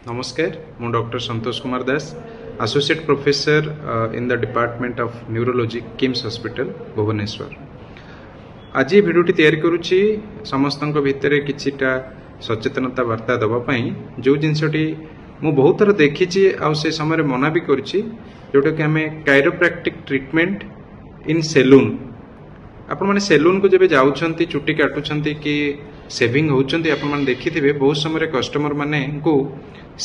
Namaskar, I Dr. Santosh Kumar Das, Associate Professor in the Department of Neurology, KIMS Hospital, Bhubaneswar. आज ये भिडियोटी तैयारी करुच्ची समस्तଙ୍କ ଭିତରେ କିଛିଟା ସଚେତନତା ବାର୍ତ୍ତା ଦେବା ପାଇଁ जो जिनसटी मु बहुत थर देखिछि आ से समय मना भी करछि जोटा कि आमे कायरोप्रैक्टिक ट्रीटमेंट इन सेलून आपण माने सेलून को जबे जाउछंती चुट्टी काटुछंती कि सेविंग होउछंती आपण माने देखिथिबे बहुत समय कस्टमर माने को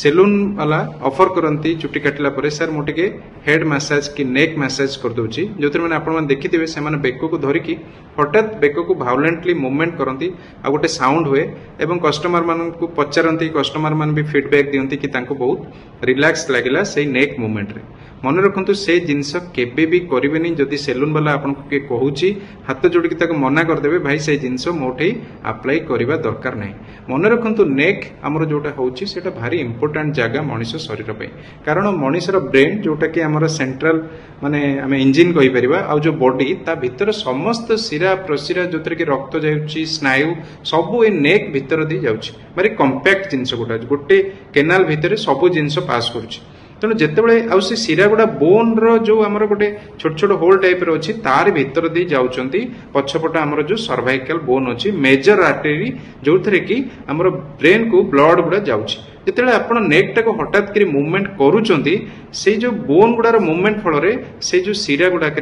सेलून वाला ऑफर करंती चुट्टी काटला परे सर मोटिके हेड मसाज की नेक मसाज कर दोची जोतिर माने आपण माने देखिथिबे से माने बेको को धरिकी हठात बेको को वायलेंटली मूवमेंट करंती आ गोटे साउंड हुए एवं कस्टमर मान को पचारंती कस्टमर मान भी फीडबैक दियंती कि तांको बहुत रिलैक्स लागिला से नेक मूवमेंट रे मन रखु से जिनस केबे भी करेनि जदि सेलून वाला आपन के कहूची हाथ जोड़िकी ताको मना करदेबे भाई से जिनस मोठे अप्लाई करबा दरकार नहीं मन रखु नेक आमर जोटा होची सेटा भारी इंपोर्टेंट जगह मनुष्य शरीर पे कारण मनुष्यर ब्रेन जोटा कि आमर सेंट्रल माने आमे इंजिन कहि परिबा आ जो बॉडी ता भीतर समस्त शिरा प्रशिरा जोतर कि रक्त जाउची स्नायु सब ए नेक भीतर दी जाउची भारी कंपैक्ट जिनस गोटे केनाल भीतर सब जिनस पास करूची तेणु जितेबाला आउ से शिरा गुड़ा बोन रो आमर गोटे छोट छोट होल टाइप अच्छी तार भीतर दी जाउछंती पछपट आमर जो सर्वाइकल बोन अच्छी मेजर आर्टरी जो थे कि आमर ब्रेन को ब्लड गुड़ा जाउछि जिते आप नेक टाक हठात कर मुवमेंट करूचंती से जो बोन गुड़ार मुवमेंट फल से जो शिरा गुड़ाक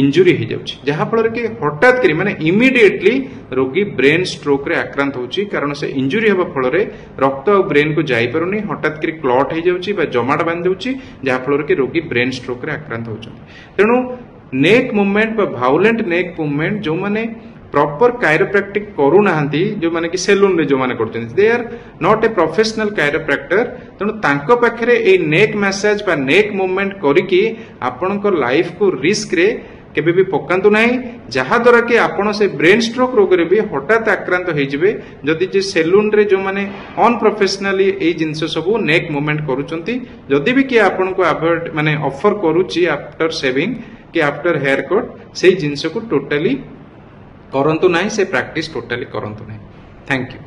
इंजुरी हो जाउछि जहा फल कि हठात करी माने इमिडिएटली रोगी ब्रेन स्ट्रोक रे आक्रांत होउछि कारण से इंजुरी हेबा फल रे रक्त और ब्रेन को जाई परउनी हठात करी क्लॉट हो जाउछि बा जमाट बांध जाउछि जहा फल कि रोगी ब्रेन स्ट्रोक रे आक्रांत होउछन तेणु नेक मूवमेंट बा वायलेंट नेक मूवमेंट जो माने प्रॉपर कायरोप्रैक्टिक करू नाहंती जो माने कि सेलून रे जो माने करछन they are not a professional chiropractor तेणु तांको पाखरे ए नेक मसाज बा नेक मूवमेंट करिकि आपनको लाइफ को रिस्क रे केबे भी पकांतु नाही जहा द्वारा कि आपण से ब्रेन स्ट्रोक रोग रे भी हठात आक्रांत हो जिवे जदि जे सेलून रे जो माने अनप्रोफेशनली ए जिंस सब नेक मूवमेंट करूचंती जदि भी कि आपण को अवॉइड माने ऑफर करूची आफ्टर शेविंग कि आफ्टर हेयर कट से जिंस को टोटली करंतु नाही से प्रैक्टिस टोटली करंतु नाही थैंक यू।